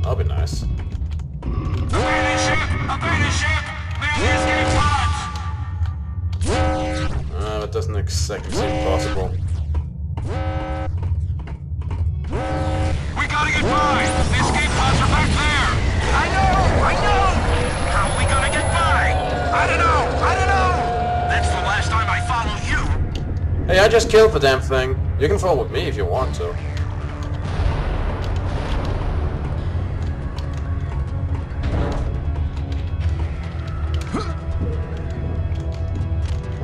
That'll be nice. Abandoned ship! Abandoned ship! Man the escape pods! That doesn't exactly seem possible. We gotta get by! The escape pods are back there! I know! How are we gonna get by? I don't know! That's the last time I follow you! Hey, I just killed the damn thing. You can follow with me if you want to.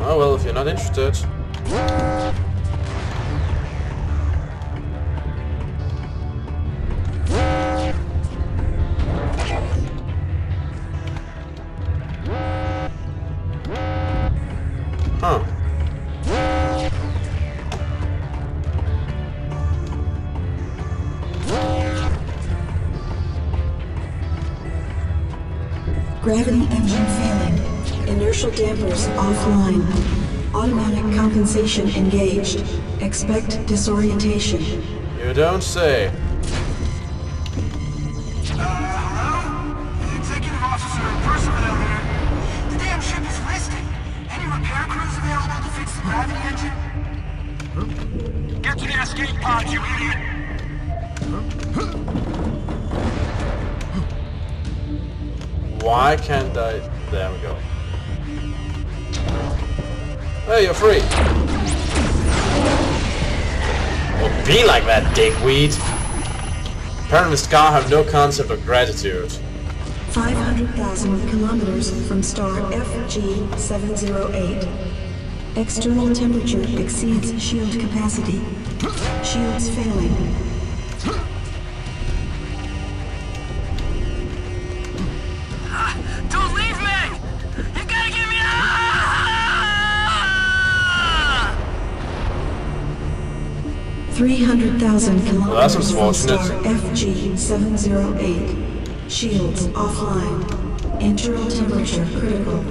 Oh well, if you're not interested. Huh. Gravity engine failing. Inertial dampers offline. Automatic compensation engaged. Expect disorientation. You don't say. Hello? Executive officer, personnel here. The damn ship is listed. Any repair crews available to fix the gravity engine? Get to the escape pods, you idiot! Why can't I? There we go. Hey, you're free. Well, be like that, dickweed. Apparently, Scar have no concept of gratitude. 500,000 kilometers from star FG708. External temperature exceeds shield capacity. Shields failing. Don't leave me! You gotta get me out! 300,000 Well, that's kilometers from star unfortunate. FG708. Shields offline. Internal temperature critical.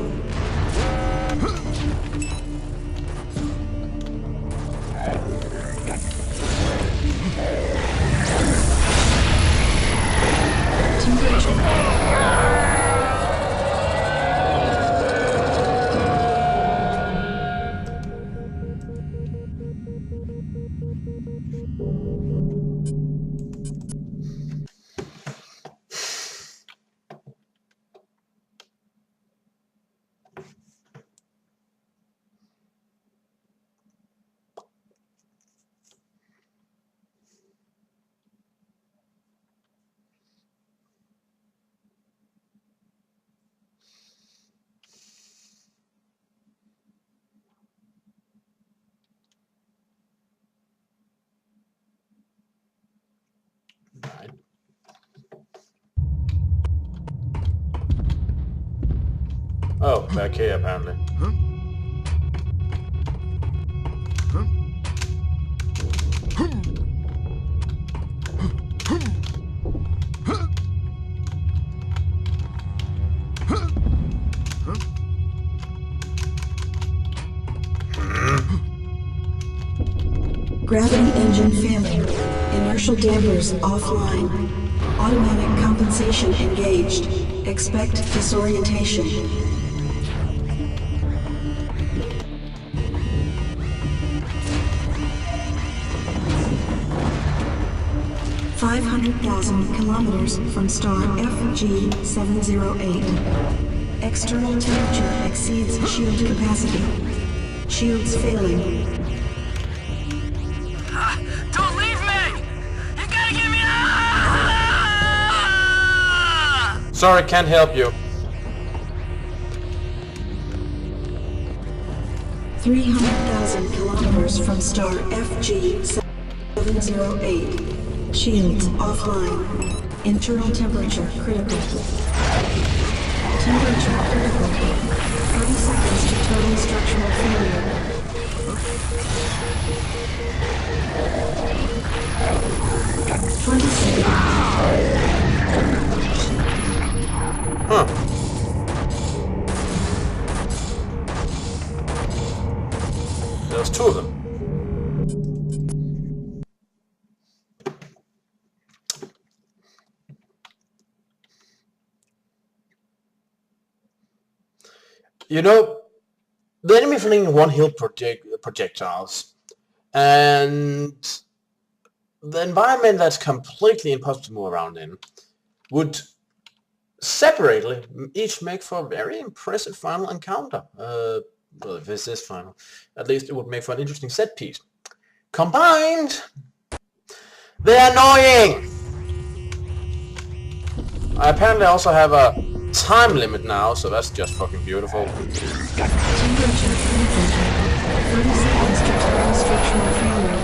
Right. Oh, back here apparently. Gravity engine failing. Inertial dampers offline. Automatic compensation engaged. Expect disorientation. $500,000 kilometers from star FG708. External temperature exceeds shield capacity. Shields failing. Don't leave me! You gotta get me out! Sorry, can't help you. 300,000 kilometers from star FG708. Shields offline. Internal temperature critical. Temperature critical. 30 seconds to total structural failure. Huh. There's two of them. You know, the enemy fling one-hit projectiles, and the environment that's completely impossible to move around in would separately each make for a very impressive final encounter. Well, if this is final, at least it would make for an interesting set piece. Combined, they're annoying! I apparently also have a time limit now, so that's just fucking beautiful. Temperature freezing. 30 seconds to total structural failure.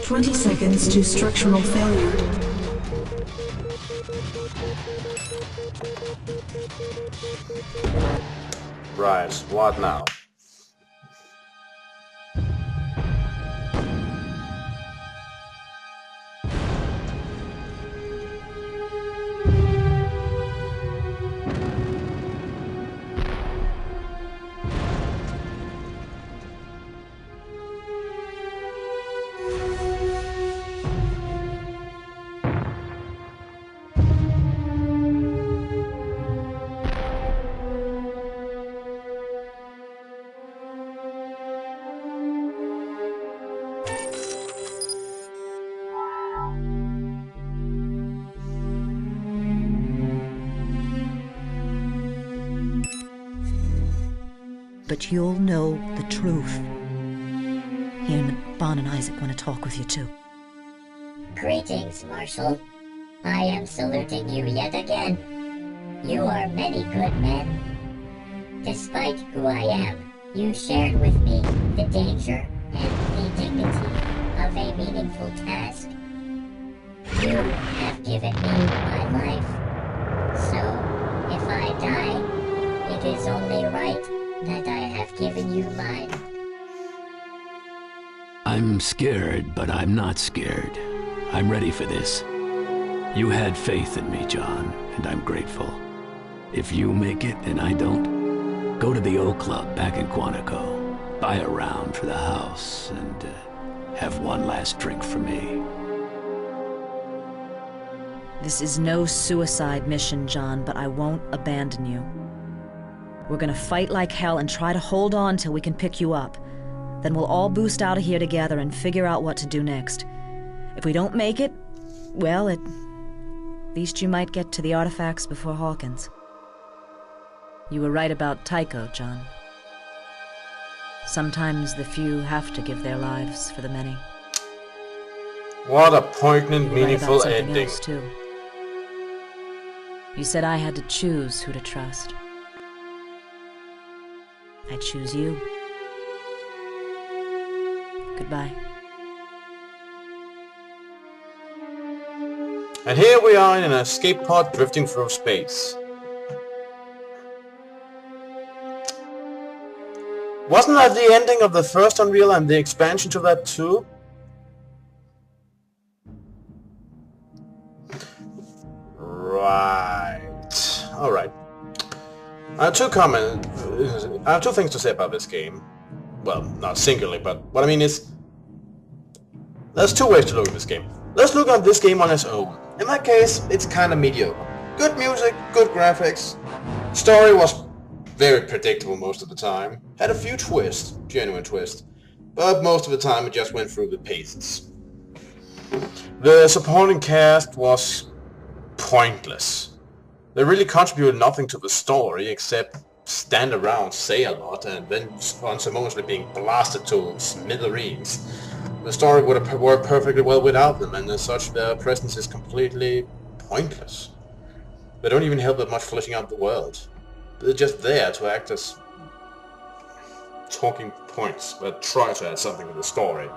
20 seconds to structural failure. Right, what now? But you'll know the truth. Ian, Bond and Isaac want to talk with you too. Greetings, Marshal. I am saluting you yet again. You are many good men. Despite who I am, you shared with me the danger and the dignity of a meaningful task. You have given me my life. So, if I die, it is only right that I have given you mine. I'm scared, but I'm not scared. I'm ready for this. You had faith in me, John, and I'm grateful. If you make it and I don't, go to the O Club back in Quantico, buy a round for the house, and have one last drink for me. This is no suicide mission, John, but I won't abandon you. We're gonna fight like hell and try to hold on till we can pick you up. Then we'll all boost out of here together and figure out what to do next. If we don't make it, well, at least you might get to the artifacts before Hawkins. You were right about Tycho, John. Sometimes the few have to give their lives for the many. What a poignant, You were meaningful right about something ending. else, too. You said I had to choose who to trust. I choose you. Goodbye. And here we are in an escape pod drifting through space. Wasn't that the ending of the first Unreal and the expansion to that too? Right. Alright. I have two things to say about this game. Well, not singularly, but what I mean is, there's two ways to look at this game. Let's look at this game on its own. In that case, it's kinda mediocre. Good music, good graphics. Story was very predictable most of the time. Had a few twists, genuine twists, but most of the time it just went through the paces. The supporting cast was pointless. They really contributed nothing to the story except stand around, say a lot, and then unceremoniously being blasted to smithereens. The story would have worked perfectly well without them, and as such their presence is completely pointless. They don't even help with much fleshing out the world. They're just there to act as talking points, but try to add something to the story.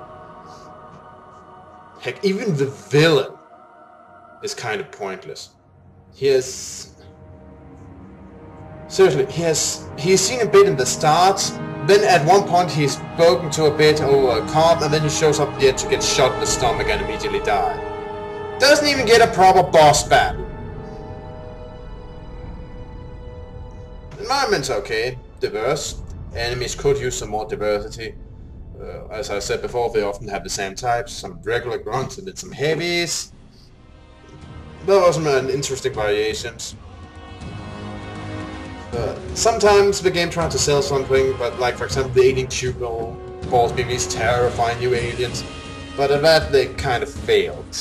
Heck, even the villain is kind of pointless. He's seen a bit in the start, then at one point he's spoken to a bit over a cop, and then he shows up there to get shot in the stomach and immediately die. Doesn't even get a proper boss battle. Environment's okay, diverse. Enemies could use some more diversity. As I said before, they often have the same types, some regular grunts and then some heavies. there were some interesting variations. Sometimes the game tried to sell something, but like for example the alien cube balls being these terrifying new aliens, but at that they kind of failed.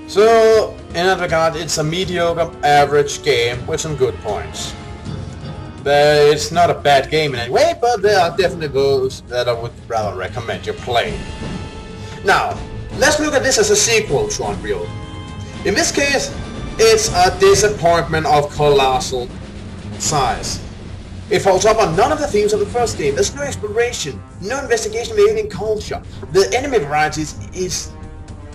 So in that regard it's a mediocre, average game with some good points. It's not a bad game in any way, but there are definitely those that I would rather recommend you play. Now, let's look at this as a sequel to Unreal. In this case, it's a disappointment of colossal size. It follows up on none of the themes of the first game. There's no exploration, no investigation of alien culture. The enemy variety is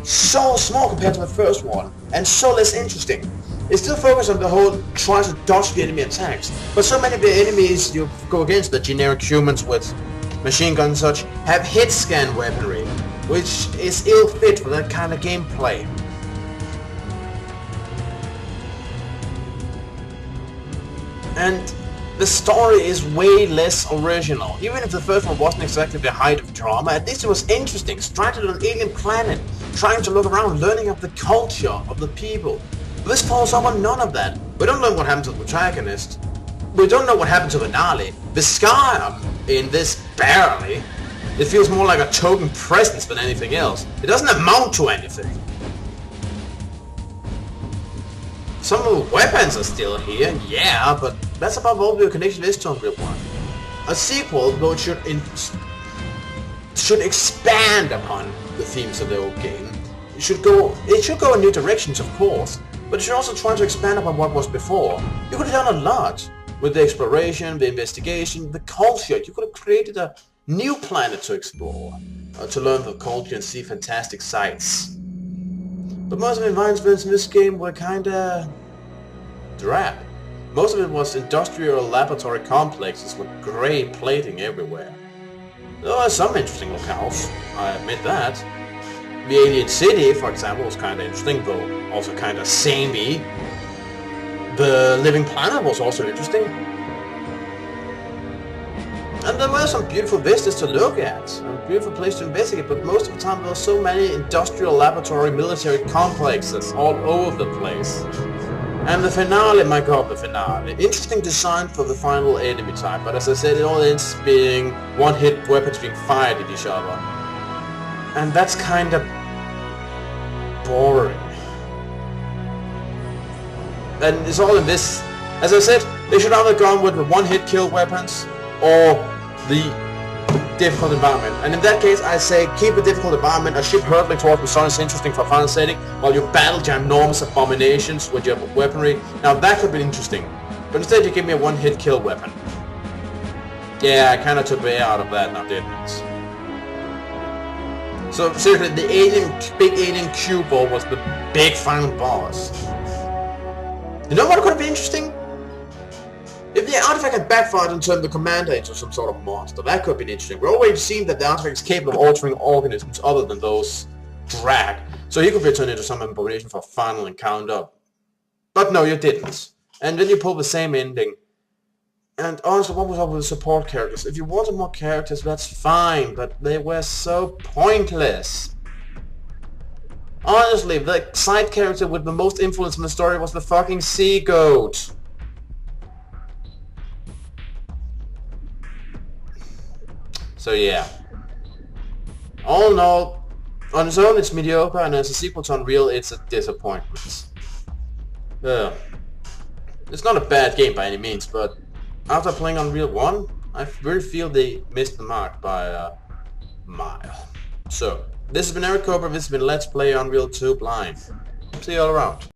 so small compared to the first one, and so less interesting. It's still focused on the whole trying to dodge the enemy attacks, but so many of the enemies you go against, the generic humans with machine guns and such, have hit scan weaponry, which is ill fit for that kind of gameplay. And the story is way less original. Even if the first one wasn't exactly the height of drama, at least it was interesting, stranded on an alien planet, trying to look around, learning of the culture of the people. This falls up on none of that. We don't know what happened to the protagonist. We don't know what happened to Venali. The Scar in this barely. It feels more like a token presence than anything else. It doesn't amount to anything. Some of the weapons are still here, yeah, but that's about all the connection is to Unreal 1. A sequel, though, it should expand upon the themes of the old game. It should go in new directions, of course, but it should also try to expand upon what was before. You could have done a lot with the exploration, the investigation, the culture. You could have created a new planet to explore, to learn the culture and see fantastic sights. But most of the environments in this game were kinda drab. Most of it was industrial laboratory complexes with grey plating everywhere. There are some interesting locales, I admit that. The Alien City, for example, was kinda interesting, though also kinda samey. The Living Planet was also interesting. And there were some beautiful vistas to look at, a beautiful place to investigate, but most of the time there were so many industrial laboratory military complexes all over the place. And the finale, my god, the finale. Interesting design for the final enemy type, but as I said, it all ends being one-hit weapons being fired at each other. And that's kinda boring. And it's all in this. As I said, they should either gone with the one-hit kill weapons or the difficult environment. And in that case, I say keep a difficult environment, a ship hurtling towards the sun is interesting for a final setting, while you battle ginormous abominations with your weaponry. Now that could be interesting. But instead you give me a one-hit kill weapon. Yeah, I kinda took the air out of that now, didn't it? So seriously, the big alien cube ball was the big final boss. You know what could have been interesting? If the artifact had backfired and turned the commander into some sort of monster, that could have been interesting. We've already seen that the artifact is capable of altering organisms other than those drag, so he could be turned into some abomination for a final encounter. But no, you didn't. And then you pull the same ending. And honestly, what was up with the support characters? If you wanted more characters, that's fine, but they were so pointless. Honestly, the side character with the most influence in the story was the fucking sea goat. So yeah. All in all, on its own it's mediocre, and as a sequel to Unreal it's a disappointment. It's not a bad game by any means, but after playing Unreal 1, I really feel they missed the mark by a mile. So, this has been Eric Cobra, this has been Let's Play Unreal 2 Blind. See you all around.